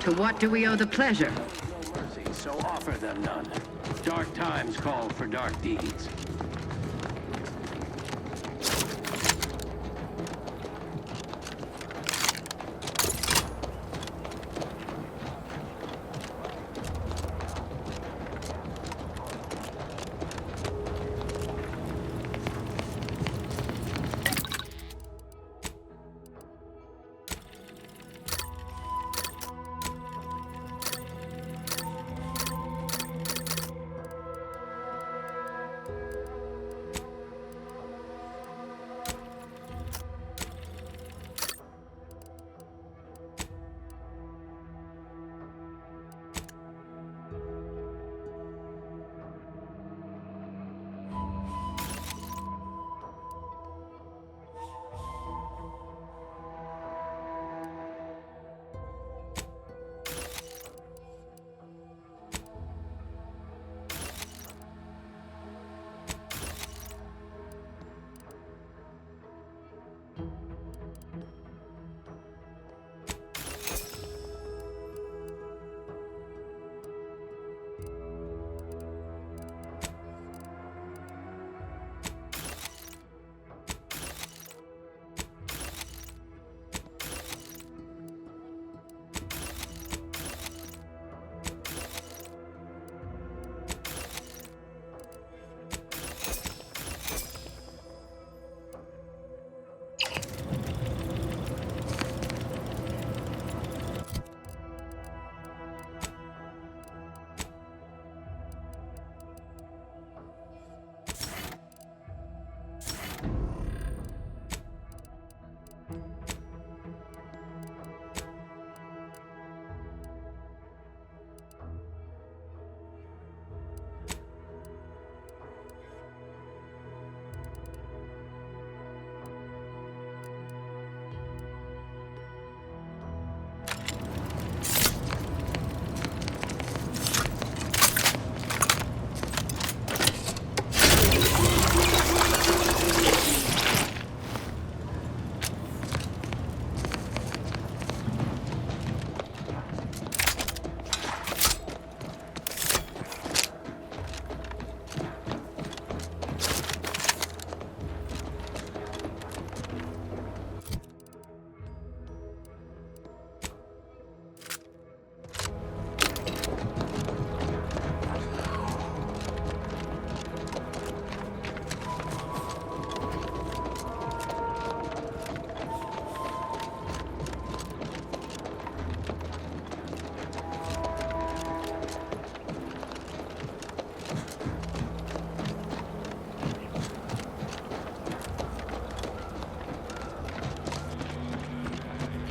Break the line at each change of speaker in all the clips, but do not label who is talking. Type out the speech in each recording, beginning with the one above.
To what do we owe the pleasure?
No mercy, so offer them none. Dark times call for dark deeds.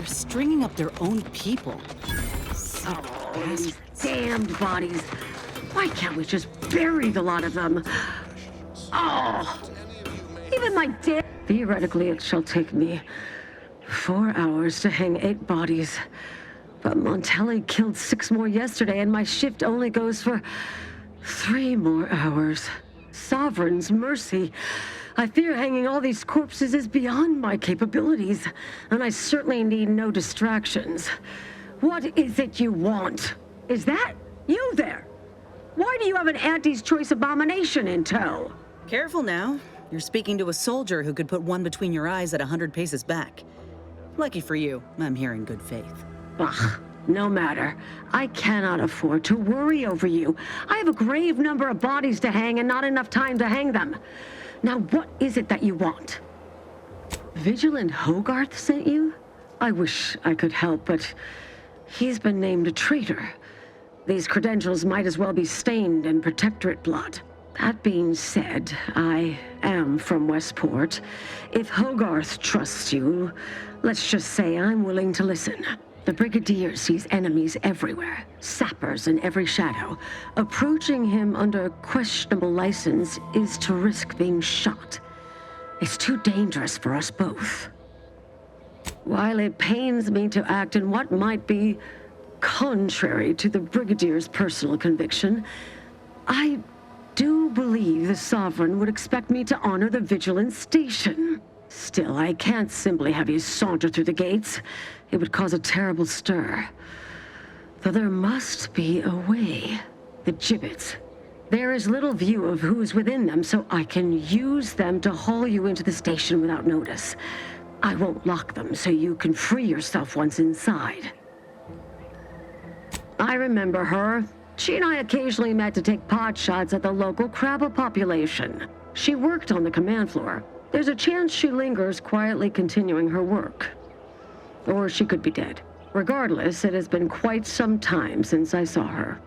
Stringing up their own people.
Oh, these damned bodies. Why can't we just bury the lot of them? Oh, even my dead. Theoretically, it shall take me 4 hours to hang 8 bodies. But Montelli killed 6 more yesterday, and my shift only goes for 3 more hours. Sovereign's mercy. I fear hanging all these corpses is beyond my capabilities, and I certainly need no distractions. What is it you want? Is that you there? Why do you have an Auntie's Choice abomination in tow?
Careful now. You're speaking to a soldier who could put one between your eyes at 100 paces back. Lucky for you, I'm here in good faith.
Ugh, no matter. I cannot afford to worry over you. I have a grave number of bodies to hang and not enough time to hang them. Now, what is it that you want? Vigilant Hogarth sent you? I wish I could help, but he's been named a traitor. These credentials might as well be stained in Protectorate blood. That being said, I am from Westport. If Hogarth trusts you, let's just say I'm willing to listen. The Brigadier sees enemies everywhere, sappers in every shadow. Approaching him under questionable license is to risk being shot. It's too dangerous for us both. While it pains me to act in what might be contrary to the Brigadier's personal conviction, I do believe the Sovereign would expect me to honor the Vigilance Station. Still, I can't simply have you saunter through the gates. It would cause a terrible stir. Though there must be a way. The gibbets. There is little view of who's within them, so I can use them to haul you into the station without notice. I won't lock them, so you can free yourself once inside. I remember her. She and I occasionally met to take pot shots at the local crabba population. She worked on the command floor. There's a chance she lingers, quietly continuing her work. Or she could be dead. Regardless, it has been quite some time since I saw her.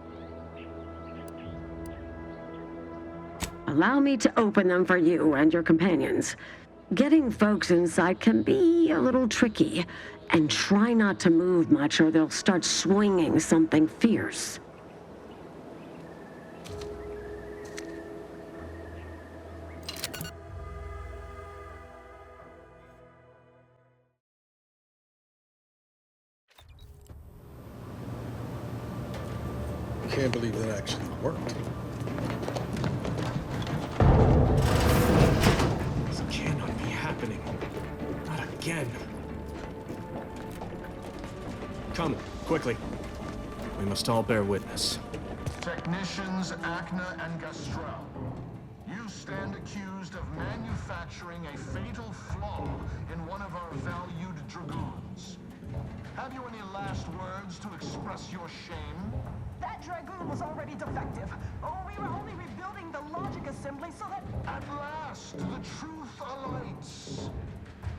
Allow me to open them for you and your companions. Getting folks inside can be a little tricky, and try not to move much or they'll start swinging something fierce.
I can't believe that actually worked.
This cannot be happening. Not again. Come, quickly. We must all bear witness.
Technicians Acna and Gastrell, you stand accused of manufacturing a fatal flaw in one of our valued dragoons. Have you any last words to express your shame?
That dragoon was already defective. Oh, we were only rebuilding the logic assembly so that...
At last, the truth alights.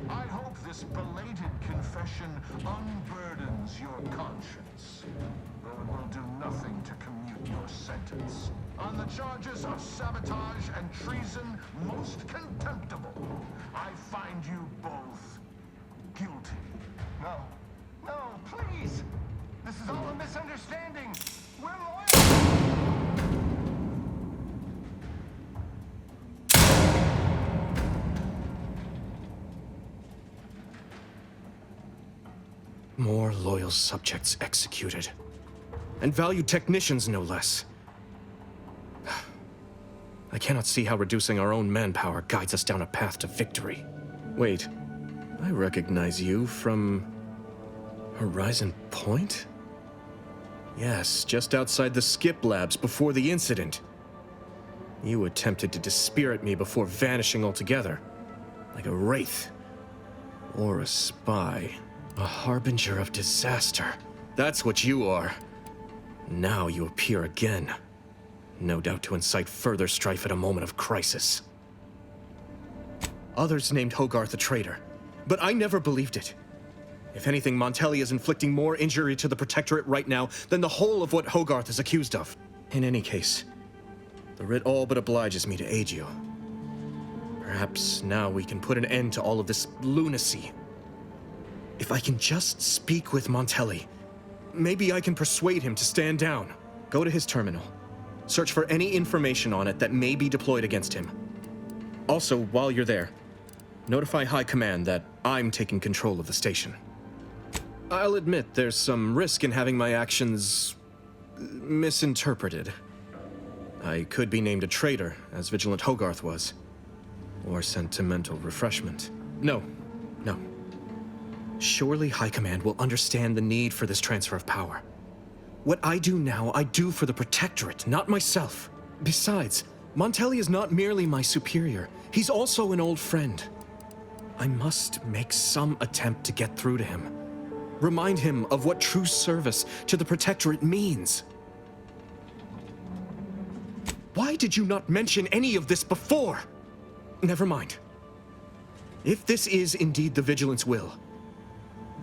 I hope this belated confession unburdens your conscience, though it will do nothing to commute your sentence. On the charges of sabotage and treason most contemptible, I find you both guilty.
No. No, please! This is all a misunderstanding! We're loyal!
More loyal subjects executed. And valued technicians, no less. I cannot see how reducing our own manpower guides us down a path to victory. Wait, I recognize you from... Horizon Point? Yes, just outside the skip labs before the incident. You attempted to dispirit me before vanishing altogether. Like a wraith. Or a spy. A harbinger of disaster. That's what you are. Now you appear again. No doubt to incite further strife at a moment of crisis. Others named Hogarth a traitor, but I never believed it. If anything, Montelli is inflicting more injury to the Protectorate right now than the whole of what Hogarth is accused of. In any case, the writ all but obliges me to aid you. Perhaps now we can put an end to all of this lunacy. If I can just speak with Montelli, maybe I can persuade him to stand down. Go to his terminal. Search for any information on it that may be deployed against him. Also, while you're there, notify High Command that I'm taking control of the station. I'll admit there's some risk in having my actions misinterpreted. I could be named a traitor, as Vigilant Hogarth was. Or sentimental refreshment. No. Surely High Command will understand the need for this transfer of power. What I do now, I do for the Protectorate, not myself. Besides, Montelli is not merely my superior. He's also an old friend. I must make some attempt to get through to him. Remind him of what true service to the Protectorate means. Why did you not mention any of this before? Never mind. If this is indeed the Vigilant's will,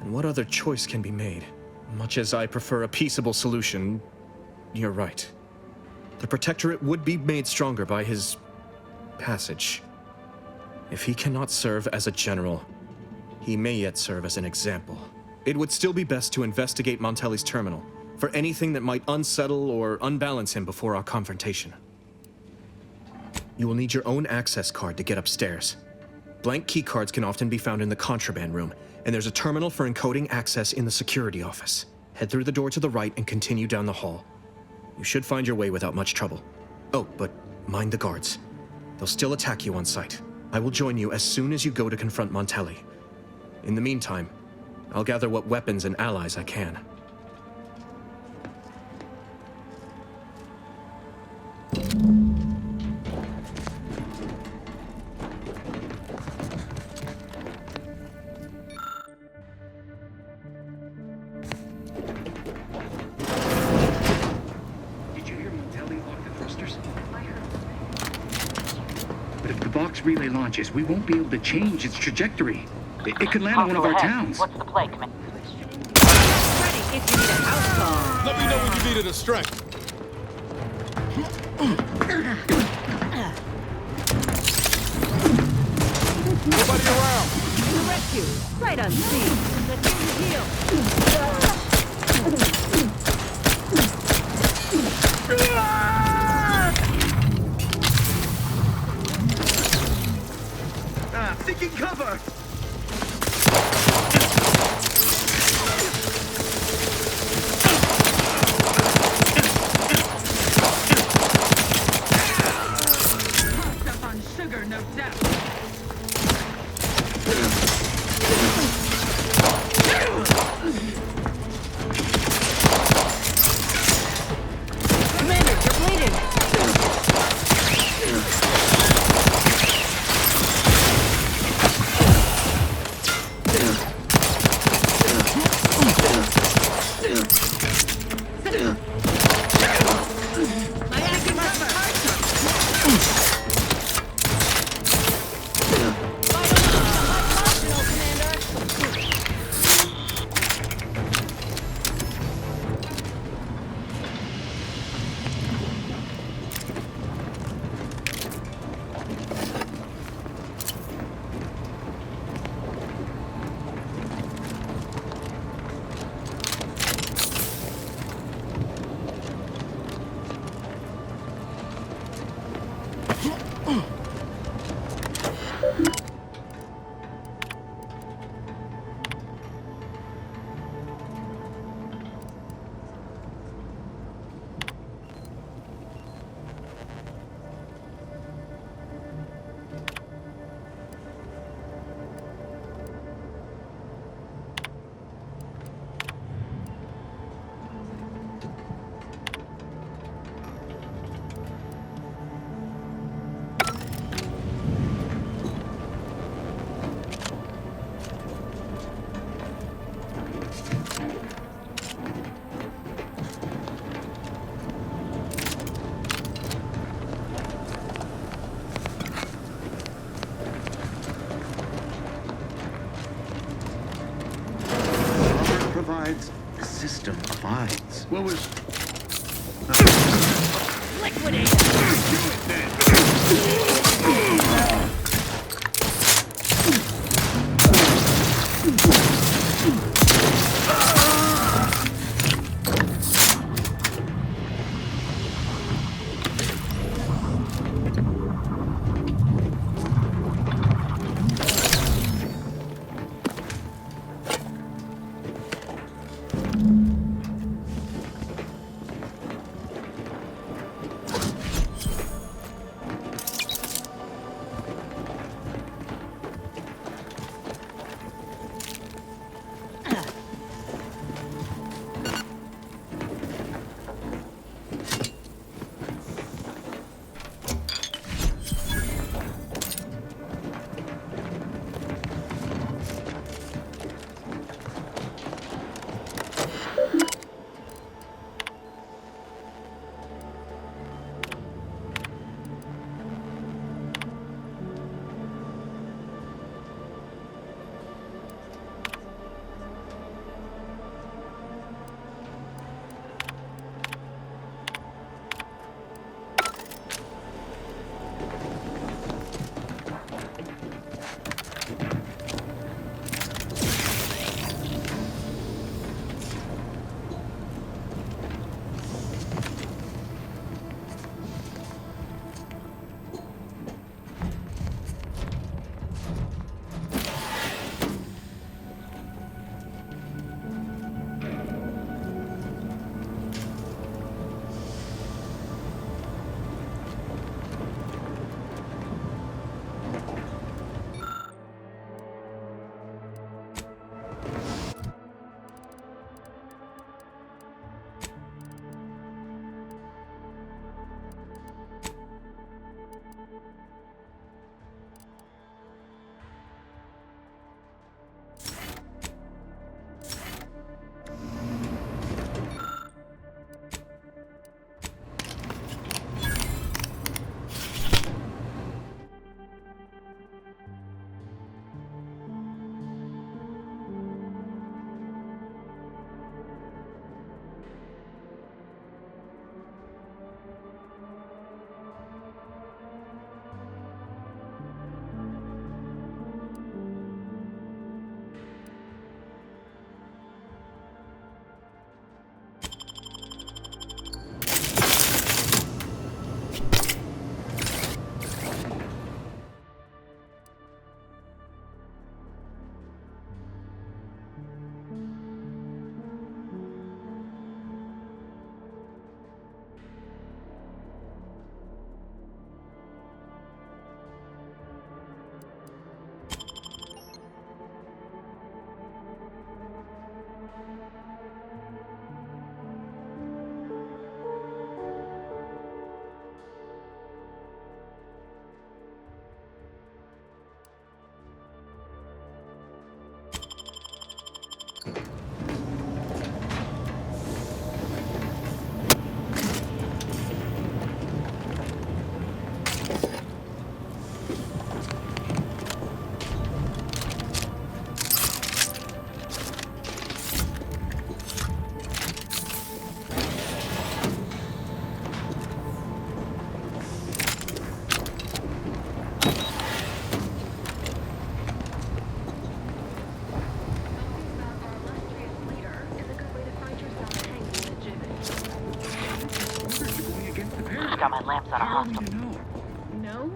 then what other choice can be made? Much as I prefer a peaceable solution, you're right. The Protectorate would be made stronger by his passage. If he cannot serve as a general, he may yet serve as an example. It would still be best to investigate Montelli's terminal for anything that might unsettle or unbalance him before our confrontation. You will need your own access card to get upstairs. Blank keycards can often be found in the contraband room, and there's a terminal for encoding access in the security office. Head through the door to the right and continue down the hall. You should find your way without much trouble. Oh, but mind the guards. They'll still attack you on sight. I will join you as soon as you go to confront Montelli. In the meantime, I'll gather what weapons and allies I can.
If the box relay launches, we won't be able to change its trajectory. It could land on one of our towns.
What's the play, Commander?
Ready if you need a house call.
Let me know when you needed a strike. Nobody around.
Rescue, right on scene. Let's get the heal.
Seeking cover!
Stuff on sugar, no doubt.
Commander, you're bleeding.
Provides, the system abides.
What was...
want me to know?
No?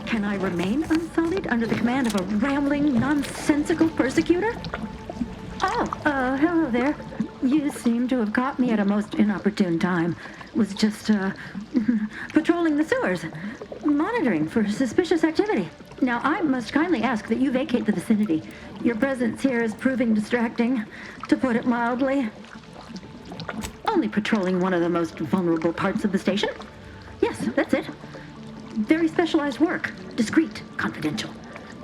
Can I remain unsullied under the command of a rambling, nonsensical persecutor? Oh, hello there. You seem to have caught me at a most inopportune time. Was just, patrolling the sewers, monitoring for suspicious activity. Now, I must kindly ask that you vacate the vicinity. Your presence here is proving distracting, to put it mildly. Only patrolling one of the most vulnerable parts of the station? Yes, that's it. Very specialized work, Discreet, confidential.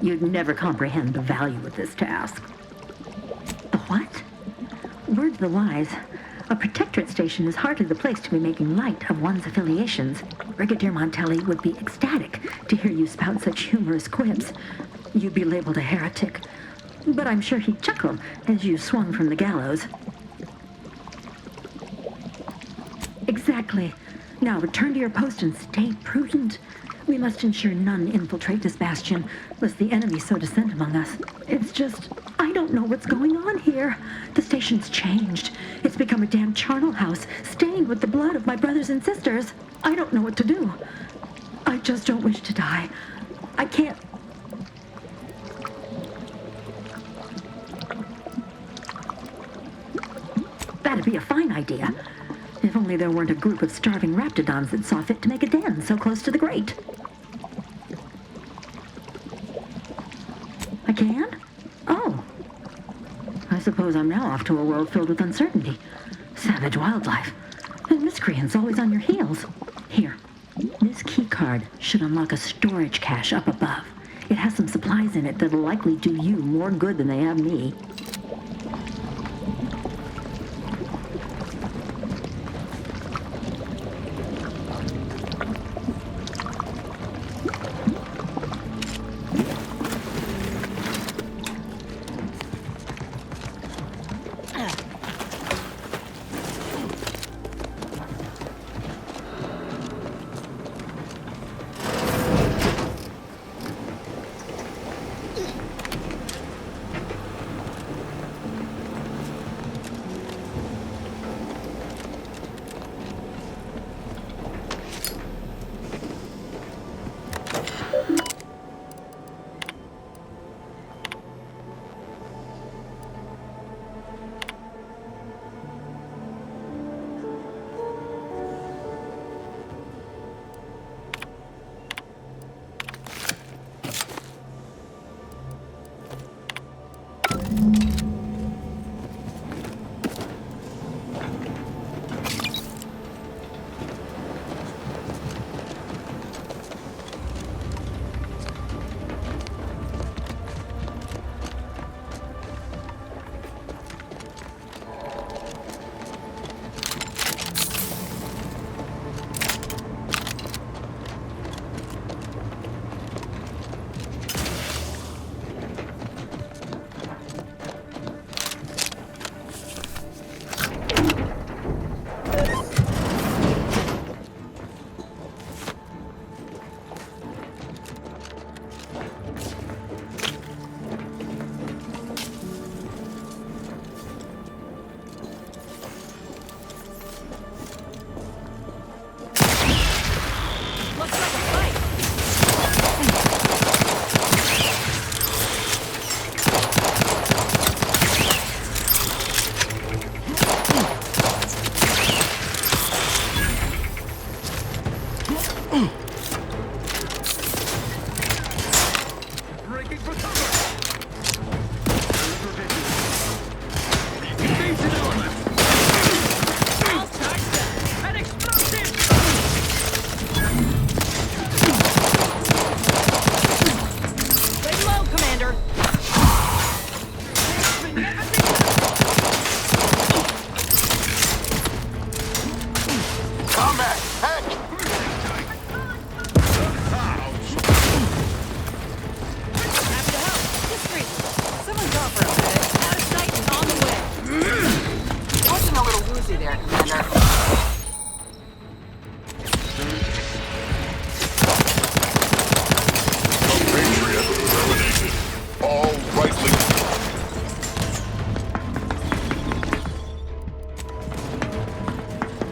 You'd never comprehend the value of this task. The what? Word to the wise. A protectorate station is hardly the place to be making light of one's affiliations. Brigadier Montelli would be ecstatic to hear you spout such humorous quips. You'd be labeled a heretic, but I'm sure he'd chuckle as you swung from the gallows. Exactly. Now return to your post and stay prudent. We must ensure none infiltrate this bastion, lest the enemy so descend among us. It's just, I don't know what's going on here. The station's changed. It's become a damn charnel house, stained with the blood of my brothers and sisters. I don't know what to do. I just don't wish to die. I can't... That'd be a fine idea. If only there weren't a group of starving raptidons that saw fit to make a den so close to the grate. I can? Oh. I suppose I'm now off to a world filled with uncertainty, savage wildlife, and miscreants always on your heels. Here, this key card should unlock a storage cache up above. It has some supplies in it that'll likely do you more good than they have me.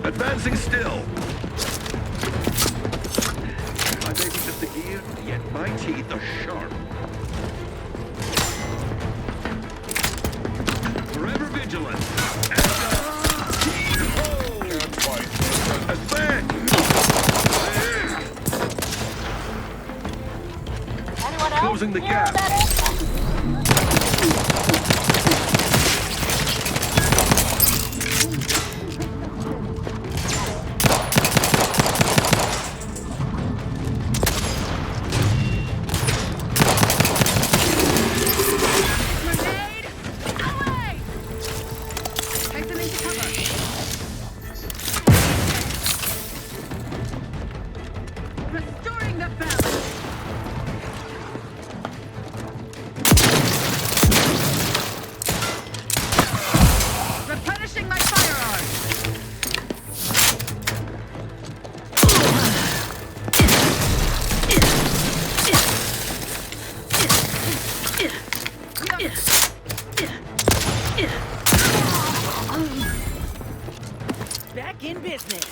Advancing still. I may be just a gear, yet my teeth are sharp. Forever vigilant. Advance!
Anyone else?
Closing the gap.
business!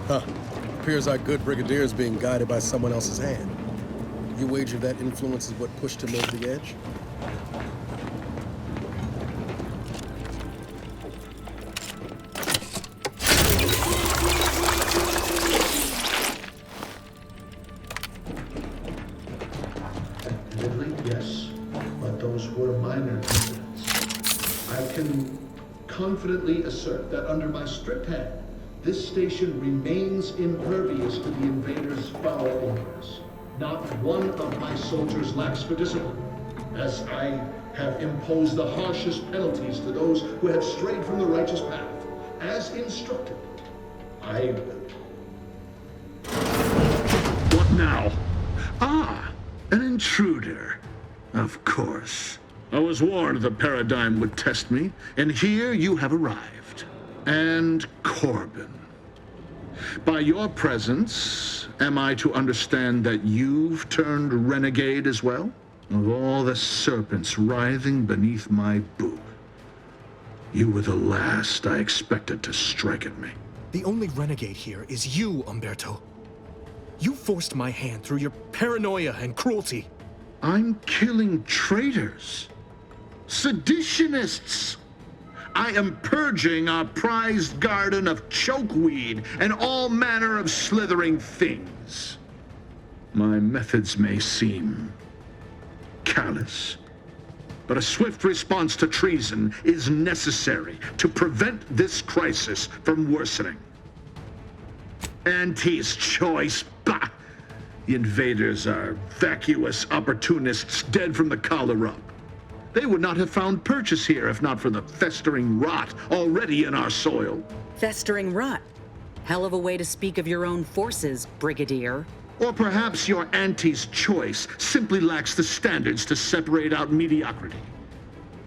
Huh. Appears our good brigadier is being guided by someone else's hand. You wager that influence is what pushed him over the edge?
Admittedly, yes, but those were minor incidents. I can confidently assert that under my strict hand, this station remains impervious to the invaders' foul orders. Not one of my soldiers lacks for discipline, as I have imposed the harshest penalties to those who have strayed from the righteous path. As instructed,
What now? Ah, an intruder. Of course. I was warned the paradigm would test me, and here you have arrived. And Corbin. By your presence, am I to understand that you've turned renegade as well? Of all the serpents writhing beneath my boot, you were the last I expected to strike at me.
The only renegade here is you, Umberto. You forced my hand through your paranoia and cruelty.
I'm killing traitors, seditionists. I am purging our prized garden of chokeweed and all manner of slithering things. My methods may seem callous, but a swift response to treason is necessary to prevent this crisis from worsening. Auntie's choice, bah! The invaders are vacuous opportunists dead from the collar up. They would not have found purchase here if not for the festering rot already in our soil.
Festering rot? Hell of a way to speak of your own forces, Brigadier.
Or perhaps your auntie's choice simply lacks the standards to separate out mediocrity.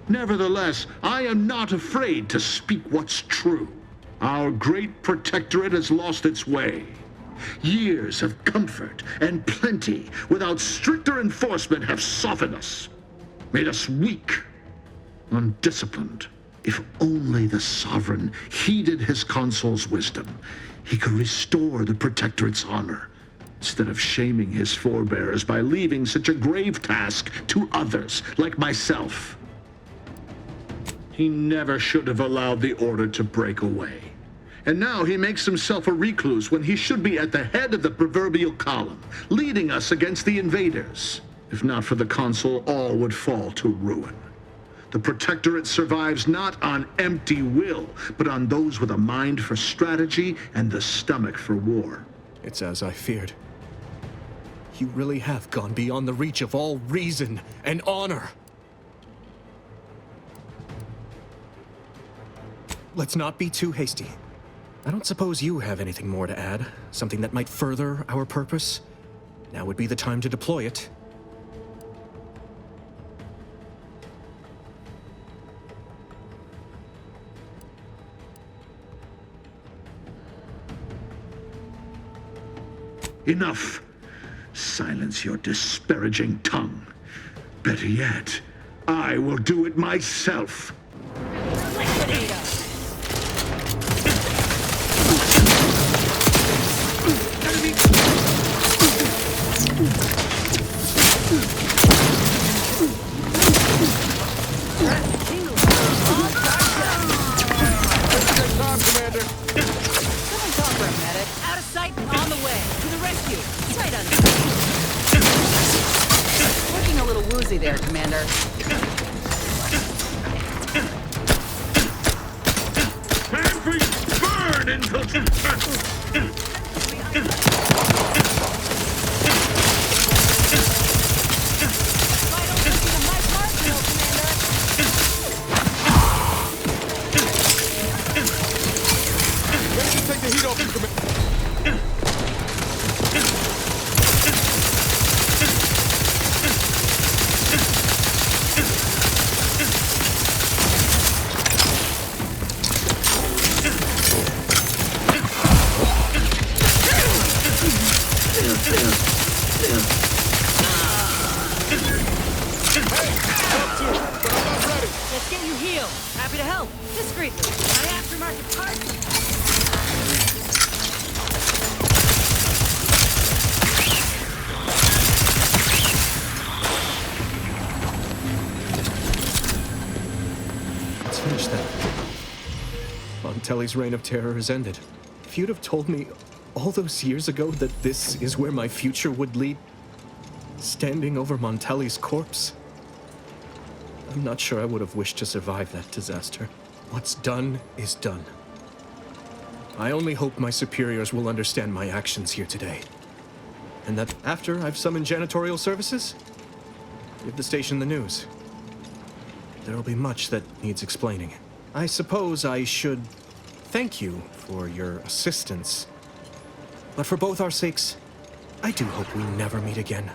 Nevertheless, I am not afraid to speak what's true. Our great protectorate has lost its way. Years of comfort and plenty without stricter enforcement have softened us, made us weak, undisciplined. If only the sovereign heeded his consul's wisdom, he could restore the protectorate's honor, instead of shaming his forebears by leaving such a grave task to others like myself. He never should have allowed the Order to break away. And now he makes himself a recluse when he should be at the head of the proverbial column, leading us against the invaders. If not for the Consul, all would fall to ruin. The Protectorate survives not on empty will, but on those with a mind for strategy and the stomach for war.
It's as I feared. You really have gone beyond the reach of all reason and honor. Let's not be too hasty. I don't suppose you have anything more to add? Something that might further our purpose? Now would be the time to deploy it.
Enough! Silence your disparaging tongue. Better yet, I will do it myself.
There, Commander.
Every bird
Take the heat off you, Commander.
Let's get you healed. Happy to help. Discreetly. My aftermarket parts.
Let's finish that. Montelli's reign of terror has ended. If you'd have told me all those years ago that this is where my future would lead, standing over Montelli's corpse, I'm not sure I would have wished to survive that disaster. What's done is done. I only hope my superiors will understand my actions here today. And that after I've summoned janitorial services, give the station the news. There'll be much that needs explaining. I suppose I should thank you for your assistance. But for both our sakes, I do hope we never meet again.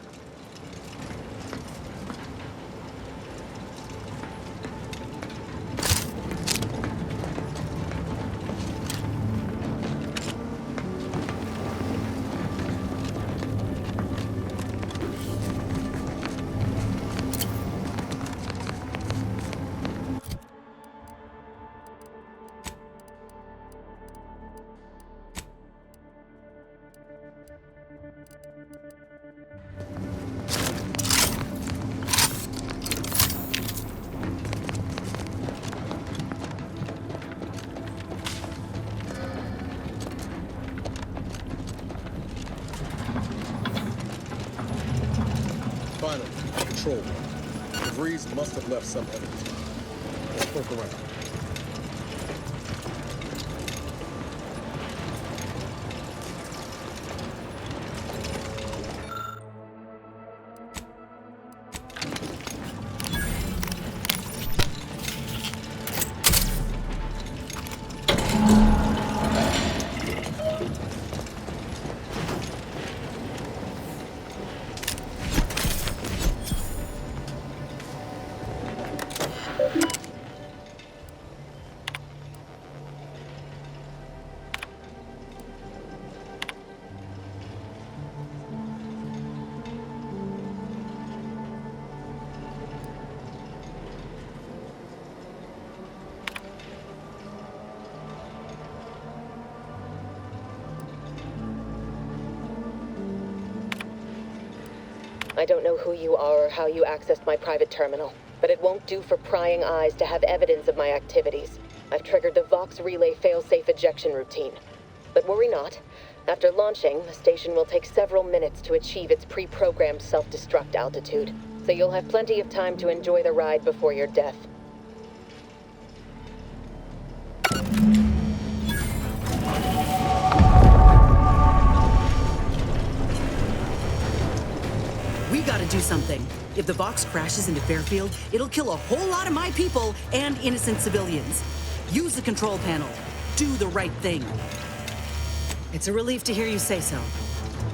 Finally, control room. The breeze must have left some evidence. Let's poke around.
I don't know who you are or how you accessed my private terminal, but it won't do for prying eyes to have evidence of my activities. I've triggered the Vox relay failsafe ejection routine. But worry not. After launching, the station will take several minutes to achieve its pre-programmed self-destruct altitude, so you'll have plenty of time to enjoy the ride before your death.
We gotta do something. If the Vox crashes into Fairfield, it'll kill a whole lot of my people and innocent civilians. Use the control panel. Do the right thing. It's a relief to hear you say so.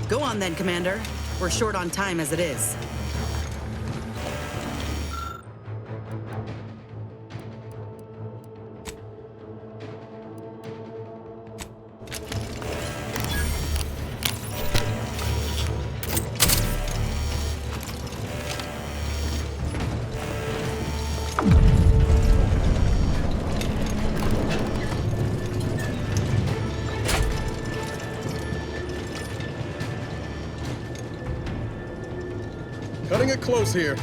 Go on then, Commander. We're short on time as it is.
Cutting it close here.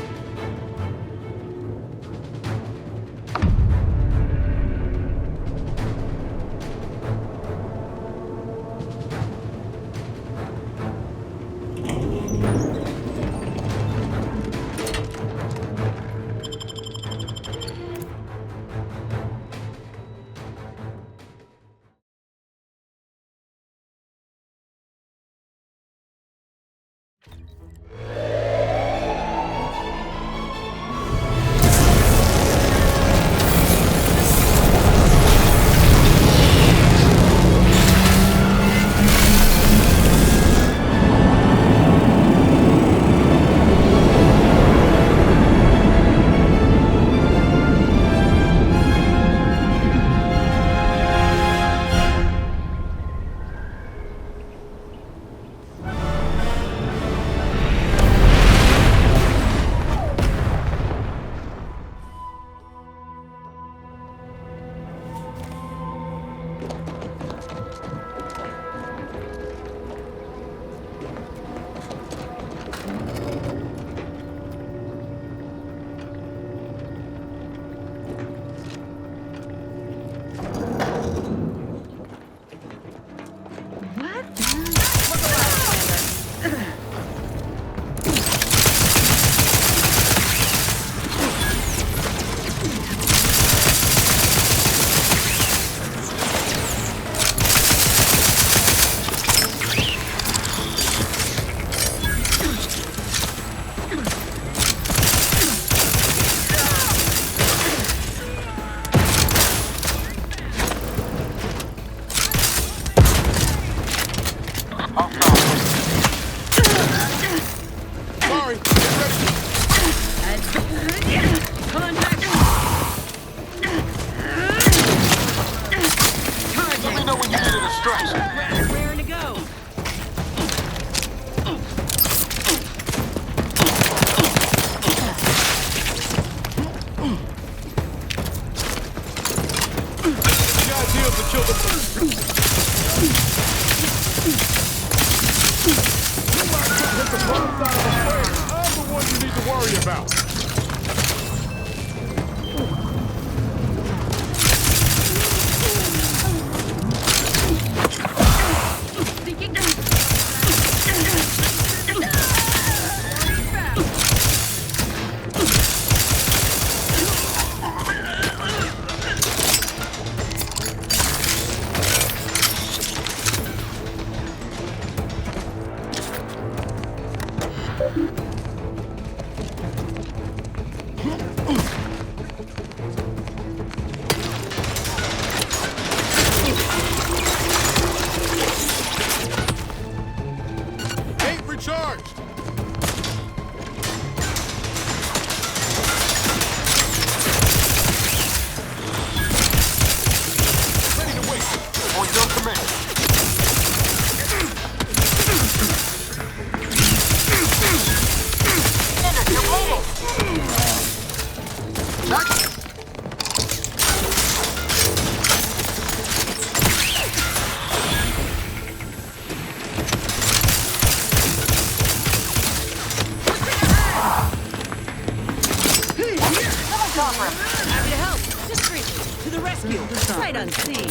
Happy to help. Discreetly. To the rescue. Sight unseen.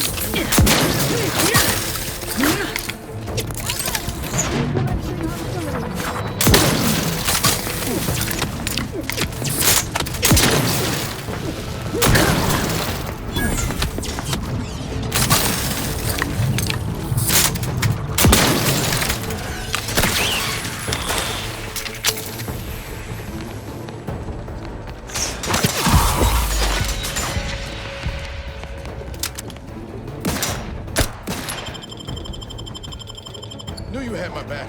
Knew you had my back.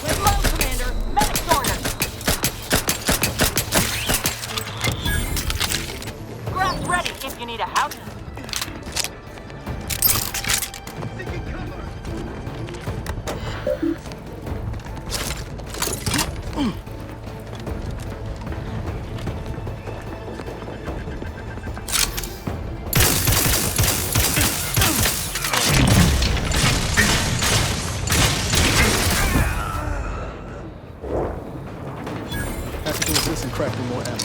Lay low, Commander. Medic's orders. Grab's ready if you need a house.
Have to do with this and crafting more ammo.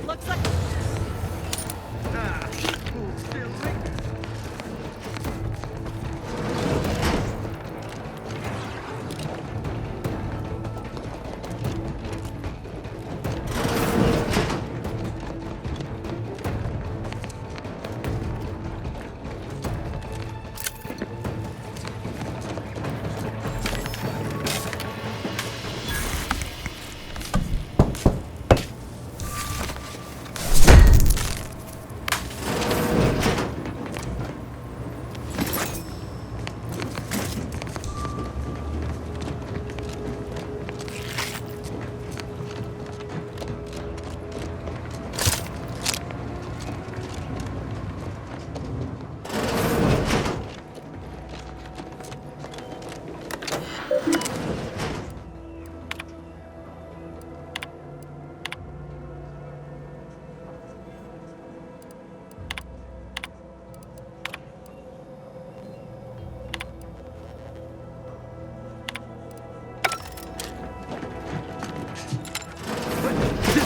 Looks like...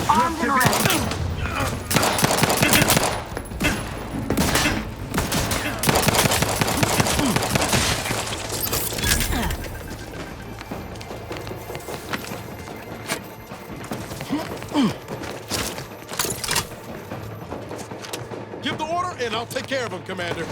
Armed and ready.
Give the order, and I'll take care of him, Commander.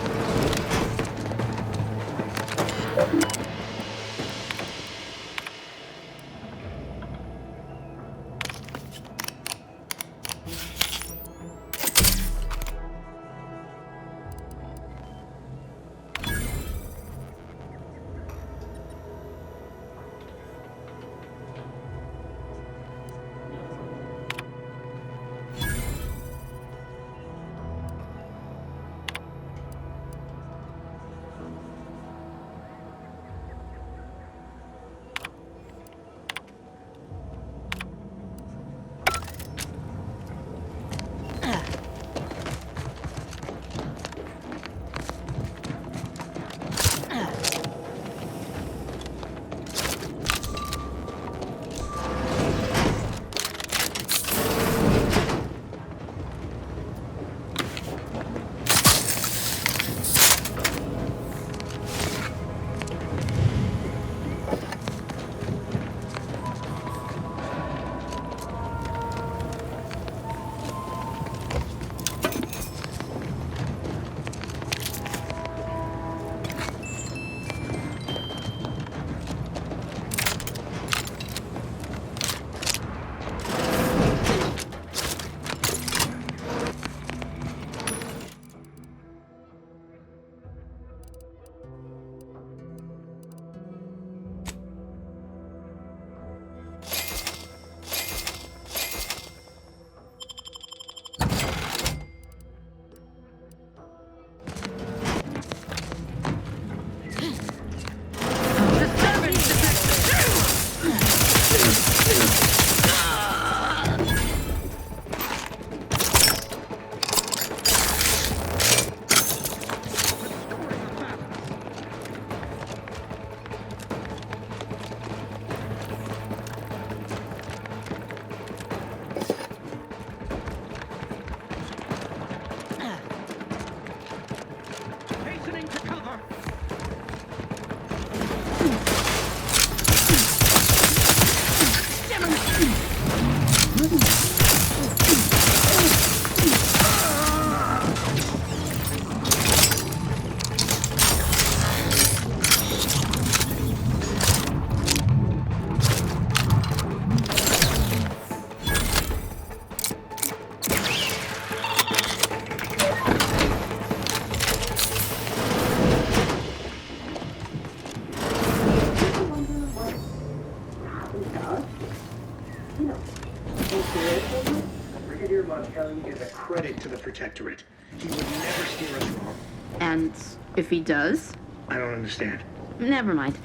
credit to the Protectorate. He would never steer us wrong.
And if he does?
I don't understand.
Never mind.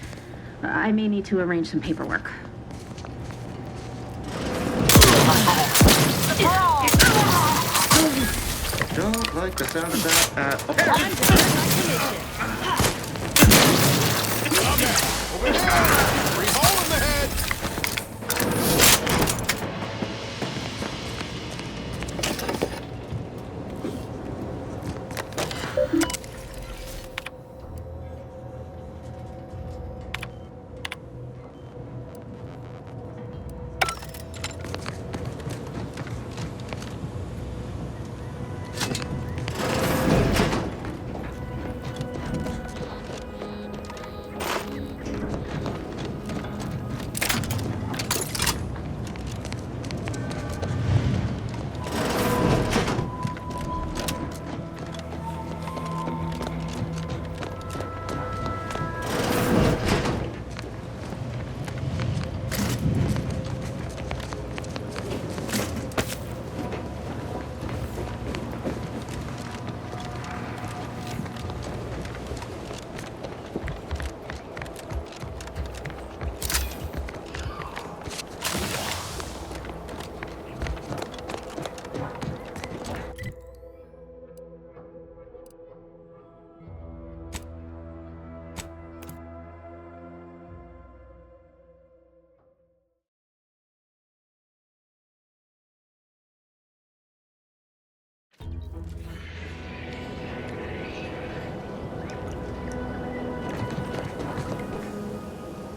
I may need to arrange some paperwork.
Don't like the sound of that at all.
Over here! Free hole in the head!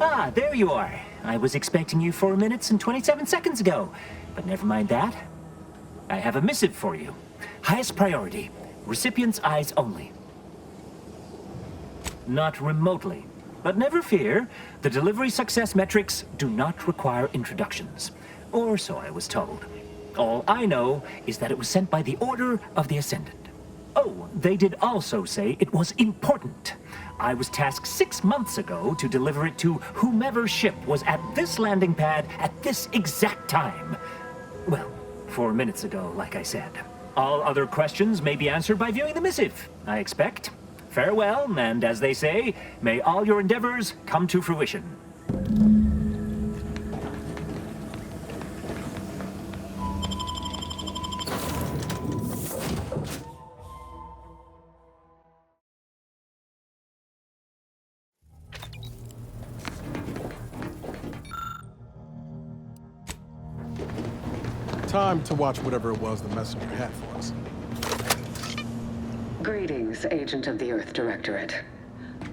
Ah, there you are. I was expecting you 4 minutes and 27 seconds ago. But never mind that. I have a missive for you. Highest priority. Recipient's eyes only. Not remotely. But never fear. The delivery success metrics do not require introductions. Or so I was told. All I know is that it was sent by the Order of the Ascendant. Oh, they did also say it was important. I was tasked 6 months ago to deliver it to whomever ship was at this landing pad at this exact time. Well, 4 minutes ago, like I said. All other questions may be answered by viewing the missive, I expect. Farewell, and as they say, may all your endeavors come to fruition.
Time to watch whatever it was the messenger had for us.
Greetings, Agent of the Earth Directorate.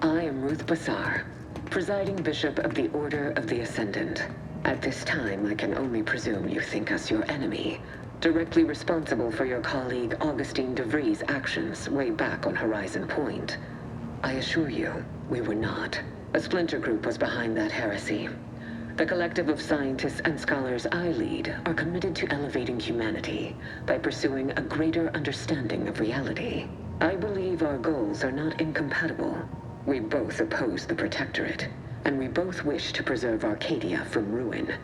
I am Ruth Bassar, presiding Bishop of the Order of the Ascendant. At this time, I can only presume you think us your enemy, directly responsible for your colleague Augustine DeVries' actions way back on Horizon Point. I assure you, we were not. A splinter group was behind that heresy. The collective of scientists and scholars I lead are committed to elevating humanity by pursuing a greater understanding of reality. I believe our goals are not incompatible. We both oppose the Protectorate, and we both wish to preserve Arcadia from ruin.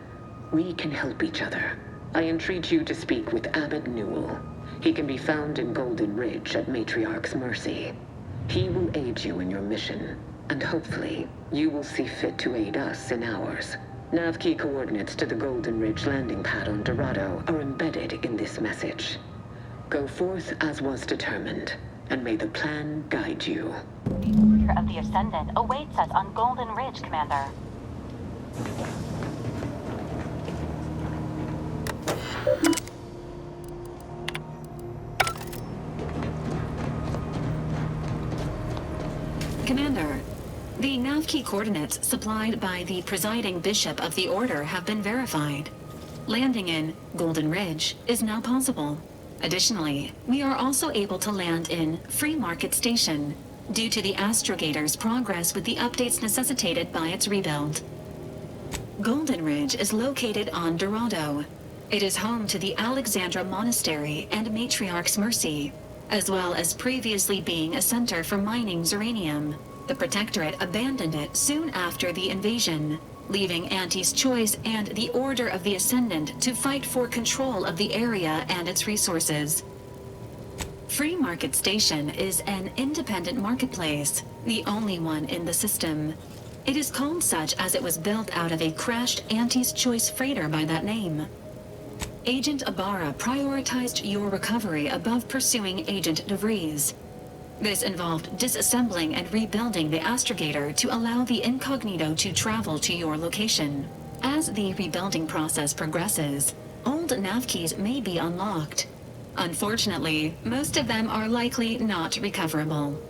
We can help each other. I entreat you to speak with Abbot Newell. He can be found in Golden Ridge at Matriarch's Mercy. He will aid you in your mission, and hopefully, you will see fit to aid us in ours. Nav key coordinates to the Golden Ridge landing pad on Dorado are embedded in this message. Go forth as was determined, and may the plan guide you.
The Order of the Ascendant awaits us on Golden Ridge, Commander.
Commander, the nav key coordinates supplied by the presiding bishop of the Order have been verified. Landing in Golden Ridge is now possible. Additionally, we are also able to land in Free Market Station due to the astrogator's progress with the updates necessitated by its rebuild. Golden Ridge is located on Dorado. It is home to the Alexandra Monastery and Matriarch's Mercy, as well as previously being a center for mining Zeranium. The Protectorate abandoned it soon after the invasion, leaving Auntie's Choice and the Order of the Ascendant to fight for control of the area and its resources. Free Market Station is an independent marketplace, the only one in the system. It is called such as it was built out of a crashed Auntie's Choice freighter by that name. Agent Ibarra prioritized your recovery above pursuing Agent DeVries. This involved disassembling and rebuilding the astrogator to allow the incognito to travel to your location. As the rebuilding process progresses, old nav keys may be unlocked. Unfortunately, most of them are likely not recoverable.